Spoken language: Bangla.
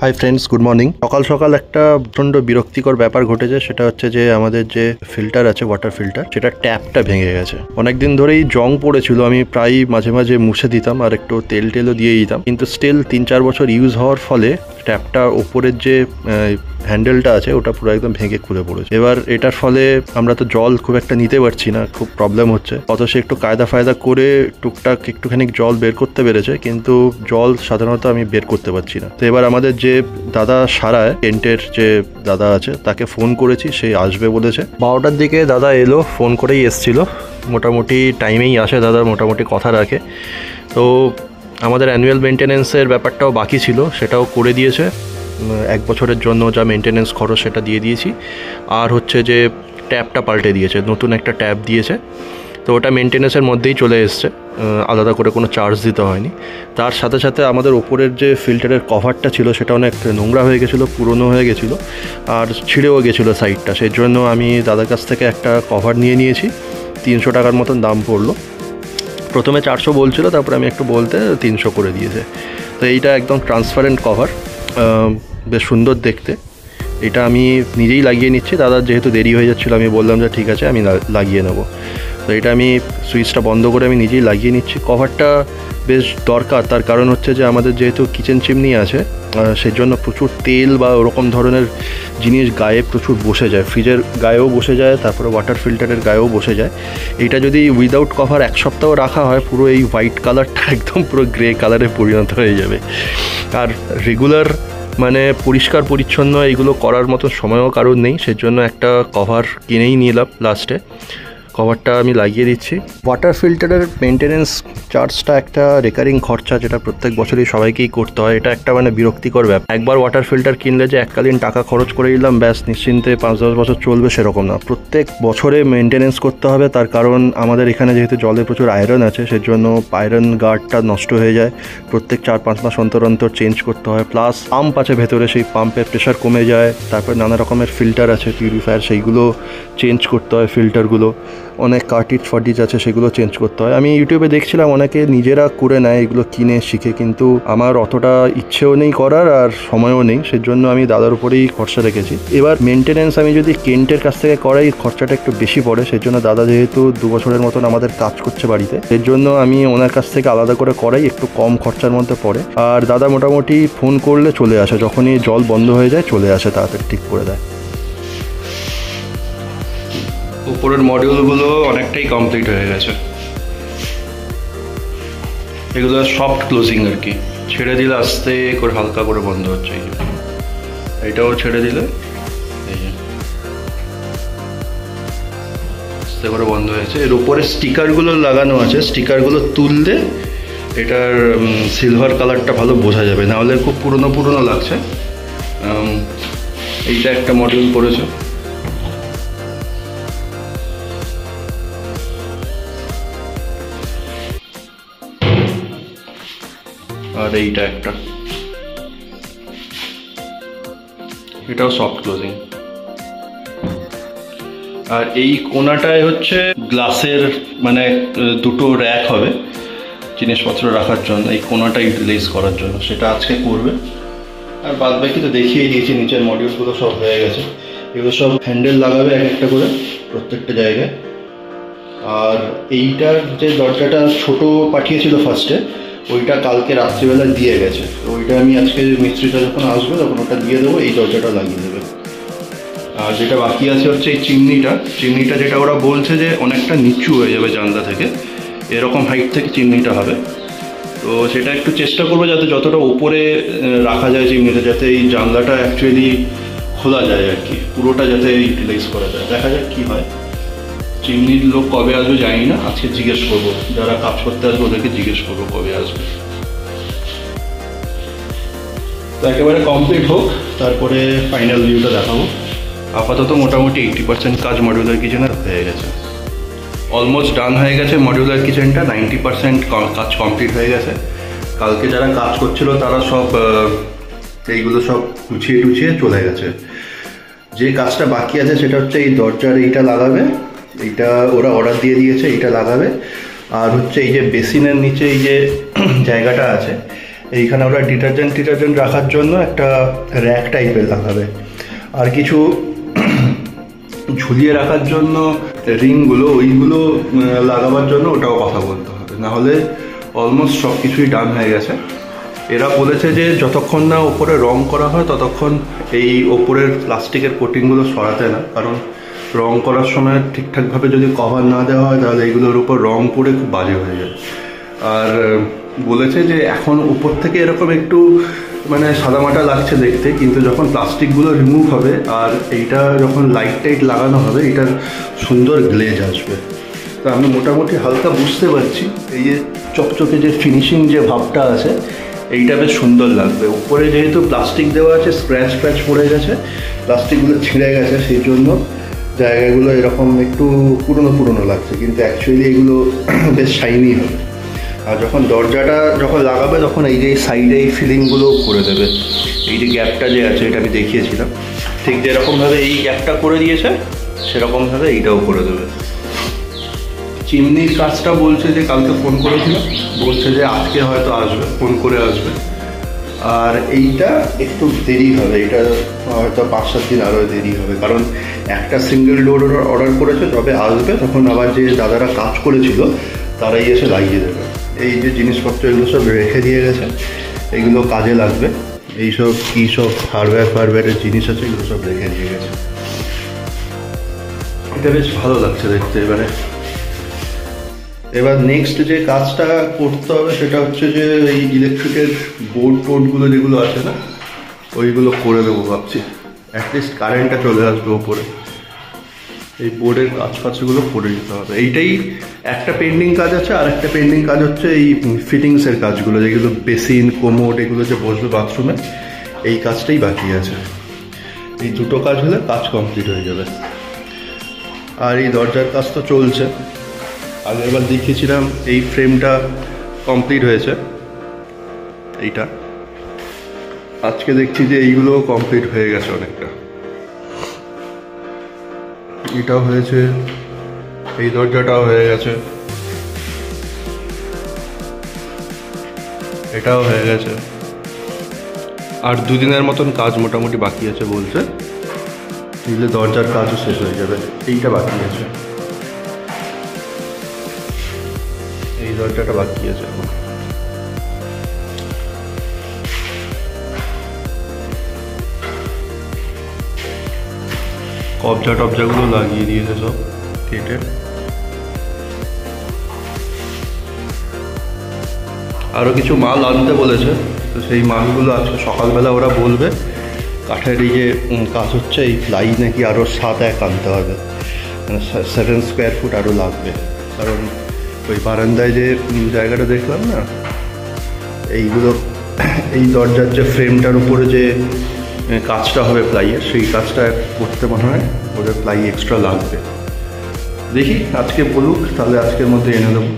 Hi friends, good morning. সকাল সকাল একটা প্রচণ্ড বিরক্তিকর ব্যাপার ঘটেছে। সেটা হচ্ছে যে আমাদের যে ফিল্টার আছে, ওয়াটার ফিল্টার, সেটা ট্যাপটা ভেঙে গেছে। অনেকদিন ধরেই জং পড়েছিল, আমি প্রায় মাঝে মাঝে মুছে দিতাম আর একটু তেল টেলও দিয়ে দিতাম, কিন্তু স্টিল 3-4 বছর ইউজ হওয়ার ফলে ট্যাপটা ওপরের যে হ্যান্ডেলটা আছে ওটা পুরো একদম ভেঙে খুলে পড়েছে। এবার এটার ফলে আমরা তো জল খুব একটা নিতে পারছি না, খুব প্রবলেম হচ্ছে। অত সে একটু কায়দা ফায়দা করে টুকটাক একটুখানি জল বের করতে পেরেছে, কিন্তু জল সাধারণত আমি বের করতে পারছি না। তো এবার আমাদের যে দাদা সারায়, কেন্টের যে দাদা আছে, তাকে ফোন করেছি, সে আসবে বলেছে। 12টার দিকে দাদা এলো, ফোন করেই এসছিল। মোটামুটি টাইমেই আসে দাদা, মোটামুটি কথা রাখে। তো আমাদের অ্যানুয়াল মেনটেন্যান্সের ব্যাপারটাও বাকি ছিল, সেটাও করে দিয়েছে। 1 বছরের জন্য যা মেনটেন্যান্স খরচ সেটা দিয়ে দিয়েছি। আর হচ্ছে যে ট্যাপটা পাল্টে দিয়েছে, নতুন একটা ট্যাপ দিয়েছে। তো ওটা মেনটেন্যান্সের মধ্যেই চলে এসছে, আলাদা করে কোনো চার্জ দিতে হয়নি। তার সাথে সাথে আমাদের ওপরের যে ফিল্টারের কভারটা ছিল সেটা অনেক নোংরা হয়ে গেছিলো, পুরনো হয়ে গেছিলো, আর ছিঁড়েও গেছিলো সাইডটা। সেই জন্য আমি দাদার কাছ থেকে একটা কভার নিয়ে নিয়েছি। 300 টাকার মতন দাম পড়লো। প্রথমে 400 বলছিল, তারপরে আমি একটু বলতে 300 করে দিয়েছে। তো এইটা একদম ট্রান্সপারেন্ট কভার, বেশ সুন্দর দেখতে। এটা আমি নিজেই লাগিয়ে নিচ্ছি। দাদার যেহেতু দেরি হয়ে যাচ্ছিলো, আমি বললাম যে ঠিক আছে, আমি লাগিয়ে নেবো। তো এটা আমি সুইচটা বন্ধ করে আমি নিজেই লাগিয়ে নিচ্ছি। কভারটা বেশ দরকার, তার কারণ হচ্ছে যে আমাদের যেহেতু কিচেন চিমনি আছে, সেই জন্য প্রচুর তেল বা ওরকম ধরনের জিনিস গায়ে প্রচুর বসে যায়। ফ্রিজের গায়েও বসে যায়, তারপরে ওয়াটার ফিল্টারের গায়েও বসে যায়। এইটা যদি উইদাউট কভার 1 সপ্তাহ রাখা হয়, পুরো এই হোয়াইট কালারটা একদম পুরো গ্রে কালারে পরিণত হয়ে যাবে। আর রেগুলার মানে পরিষ্কার পরিচ্ছন্ন এইগুলো করার মতো সময়ও কারোর নেই, সেজন্য একটা কভার কিনেই নিলাম লাস্টে। কভারটা আমি লাগিয়ে দিচ্ছি। ওয়াটার ফিল্টারের মেনটেন্যান্স চার্জটা একটা রেকারিং খরচা, যেটা প্রত্যেক বছরই সবাইকেই করতে হয়। এটা একটা মানে বিরক্তিকর ব্যাপার। একবার ওয়াটার ফিল্টার কিনলে যে এককালীন টাকা খরচ করে দিলাম, ব্যাস নিশ্চিন্তে 5-10 বছর চলবে, সেরকম না। প্রত্যেক বছরে মেনটেন্যান্স করতে হবে। তার কারণ আমাদের এখানে যেহেতু জলে প্রচুর আয়রন আছে, সেজন্য আয়রন গার্ডটা নষ্ট হয়ে যায়। প্রত্যেক 4-5 মাস অন্তর অন্তর চেঞ্জ করতে হয়। প্লাস পাম্প আছে ভেতরে, সেই পাম্পের প্রেশার কমে যায়। তারপর নানা রকমের ফিল্টার আছে, পিউরিফায়ার, সেইগুলো চেঞ্জ করতে হয়। ফিল্টারগুলো অনেক কার্টিজ আছে, সেগুলো চেঞ্জ করতে হয়। আমি ইউটিউবে দেখছিলাম অনেকে নিজেরা করে নেয় এগুলো কিনে শিখে, কিন্তু আমার অতটা ইচ্ছেও নেই করার আর সময়ও নেই, সেজন্য আমি দাদার উপরেই খরচা রেখেছি। এবার মেনটেন্যান্স আমি যদি কেন্টের কাছ থেকে করাই, খরচাটা একটু বেশি পড়ে। সেজন্য দাদা যেহেতু 2 বছরের মতন আমাদের কাজ করছে বাড়িতে, এর জন্য আমি ওনার কাছ থেকে আলাদা করে করাই, একটু কম খরচার মধ্যে পড়ে। আর দাদা মোটামুটি ফোন করলে চলে আসে, যখনই জল বন্ধ হয়ে যায় চলে আসে, তাড়াতাড়ি ঠিক করে দেয়। উপরের মডিউলগুলো অনেকটাই কমপ্লিট হয়ে গেছে। এগুলো সফট ক্লোজিং আর কি, ছেড়ে দিলে আস্তে করে হালকা করে বন্ধ হচ্ছে। এইটাও ছেড়ে দিলে এই যে আস্তে করে বন্ধ হয়েছে। এর উপরে স্টিকারগুলো লাগানো আছে, স্টিকারগুলো তুললে এটার সিলভার কালারটা ভালো বোঝা যাবে, নাহলে খুব পুরনো পুরনো লাগছে। এইটা একটা মডিউল পড়েছে। আর এইটা একটা, এটাও সফট ক্লোজিং। আর এই কোনাটায় হচ্ছে গ্লাসের মানে 2টো র্যাক হবে জিনিসপত্র রাখার জন্য, এই কোনাটা ইউটিলাইজ করার জন্য, সেটা আজকে করবে। আর বাদ বাকি তো দেখিয়ে দিয়েছি, নিচের মডিউলগুলো সব হয়ে গেছে। এগুলো সব হ্যান্ডেল লাগাবে এক একটা করে প্রত্যেকটা জায়গায়। আর এইটার যে দরজাটা ছোট পাঠিয়েছিল ফার্স্টে, ওইটা কালকে রাত্রিবেলা দিয়ে গেছে। তো ওইটা আমি আজকে মিস্ত্রিটা যখন আসবে তখন ওটা দিয়ে দেবো, এই দরজাটা লাগিয়ে দেবে। আর যেটা বাকি আছে হচ্ছে এই চিমনিটা যেটা ওরা বলছে যে অনেকটা নিচু হয়ে যাবে জানলা থেকে, এরকম হাইট থেকে চিমনিটা হবে। তো সেটা একটু চেষ্টা করবো যাতে যতটা উপরে রাখা যায় চিমনিটা, যাতে এই জানলাটা অ্যাকচুয়ালি খোলা যায় আর কি, পুরোটা যাতে ইউটিলাইজ করা যায়। দেখা যাক কী হয়। চিমনির লোক কবে আসবে জানি না, আজকে জিজ্ঞেস করবো, যারা কাজ করতে আসবে ওদেরকে জিজ্ঞেস করবো কবে আসবে। তো একেবারে কমপ্লিট হোক, তারপরে ফাইনাল ভিউটা দেখাবো। আপাতত মোটামুটি 80% কাজ মডিউলার কিচেনের হয়ে গেছে, অলমোস্ট ডান হয়ে গেছে। মডিউলার কিচেনটা 90% কাজ কমপ্লিট হয়ে গেছে। কালকে যারা কাজ করছিল তারা সব এইগুলো সব গুছিয়ে টুছিয়ে চলে গেছে। যে কাজটা বাকি আছে সেটা হচ্ছে এই দরজার এইটা লাগাবে, এইটা ওরা অর্ডার দিয়ে দিয়েছে, এইটা লাগাবে। আর হচ্ছে এই যে বেসিনের নিচে এই যে জায়গাটা আছে, এইখানে ওরা ডিটারজেন্ট রাখার জন্য একটা র্যাক টাইপের লাগাবে, আর কিছু ঝুলিয়ে রাখার জন্য রিংগুলো ওইগুলো লাগাবার জন্য ওটাও কথা বলতে হবে, নাহলে অলমোস্ট সব কিছুই ডান হয়ে গেছে। এরা বলেছে যে যতক্ষণ না ওপরে রং করা হয় ততক্ষণ এই ওপরের প্লাস্টিকের কোটিংগুলো সরাতে না, কারণ রং করার সময় ঠিকঠাকভাবে যদি কভার না দেওয়া হয় তাহলে এইগুলোর উপর রং পড়ে খুব বাজে হয়ে যায়। আর বলেছে যে এখন উপর থেকে এরকম একটু মানে সাদামাটা লাগছে দেখতে, কিন্তু যখন প্লাস্টিকগুলো রিমুভ হবে আর এইটা যখন লাইট টাইট লাগানো হবে এটার সুন্দর গ্লেজ আসবে। তো আমি মোটামুটি হালকা বুঝতে পারছি এই যে চকচকে যে ফিনিশিং যে ভাবটা আছে এইটা বেশ সুন্দর লাগবে। উপরে যেহেতু প্লাস্টিক দেওয়া আছে, স্ক্র্যাচ পড়ে গেছে, প্লাস্টিকগুলো ছিঁড়ে গেছে, সেই জন্য জায়গাগুলো এরকম একটু পুরনো লাগছে, কিন্তু অ্যাকচুয়ালি এগুলো বেশ শাইনি হবে। আর যখন দরজাটা যখন লাগাবে তখন এই যে সাইডে এই ফিলিংগুলো করে দেবে, এই যে গ্যাপটা যে আছে এটা আমি দেখিয়েছিলাম, ঠিক যেরকমভাবে এই গ্যাপটা করে দিয়েছে সেরকমভাবে এইটাও করে দেবে। চিমনির কাজটা বলছে যে কালকে ফোন করেছিল, বলছে যে আজকে হয়তো আসবে, ফোন করে আসবে। আর এইটা একটু দেরি হবে, এটা হয়তো 5-7 দিন আরও দেরি হবে, কারণ একটা সিঙ্গেল ডোর অর্ডার করেছে, তবে আসবে তখন আবার যে দাদারা কাজ করেছিল তারাই এসে লাগিয়ে দেবে। এই যে জিনিসপত্র এগুলো সব রেখে দিয়ে গেছে, এগুলো কাজে লাগবে, এইসব কী সব হার্ডওয়্যারের জিনিস আছে এগুলো সব রেখে দিয়ে গেছে। এটা বেশ ভালো লাগছে দেখতে। এবার নেক্সট যে কাজটা করতে হবে সেটা হচ্ছে যে এই ইলেকট্রিকের বোর্ডগুলো যেগুলো আছে না ওইগুলো করে দেবো ভাবছি, অ্যাটলিস্ট কারেন্টটা চলে আসবে ওপরে। এই বোর্ডের কাজগুলো করে দিতে হবে। এইটাই একটা পেন্ডিং কাজ আছে, আর একটা পেন্ডিং কাজ হচ্ছে এই ফিটিংসের কাজগুলো, যেগুলো বেসিন কোমোড এগুলো যে বসবে বাথরুমে, এই কাজটাই বাকি আছে। এই দুটো কাজ হলে কাজ কমপ্লিট হয়ে যাবে। আর এই দরজার কাজ তো চলছে, আগেরবার দেখিয়েছিলাম এই ফ্রেমটা কমপ্লিট হয়েছে এইটা, আজকে দেখছি যে এইগুলো কমপ্লিট হয়ে গেছে অনেকটা। এটাও হয়েছে, এই দরজাটাও হয়ে গেছে, এটাও হয়ে গেছে। আর 2 দিনের মতন কাজ মোটামুটি বাকি আছে বলছে, তাহলে দরজার কাজও শেষ হয়ে যাবে। এইটা বাকি আছে, এই দরজাটা বাকি আছে এখন। কবজাগুলো লাগিয়ে দিয়েছে সব কেটে। আরও কিছু মাল আনতে বলেছে, তো সেই মালগুলো আজকে সকালবেলা ওরা বলবে। কাঠের এই যে কাজ হচ্ছে, এই প্লাই নাকি আরও 7-1 আনতে হবে, মানে 7 স্কোয়ার ফুট আরও লাগবে, কারণ ওই বারান্দায় যে জায়গাটা দেখলাম না, এইগুলো এই দরজার যে ফ্রেমটার উপরে যে কাজটা হবে প্লাইয়ের, সেই কাজটা করতে মনে হয় ওদের প্লাই এক্সট্রা লাগবে। দেখি আজকে বলুক, তাহলে আজকের মধ্যে এনে দেবো।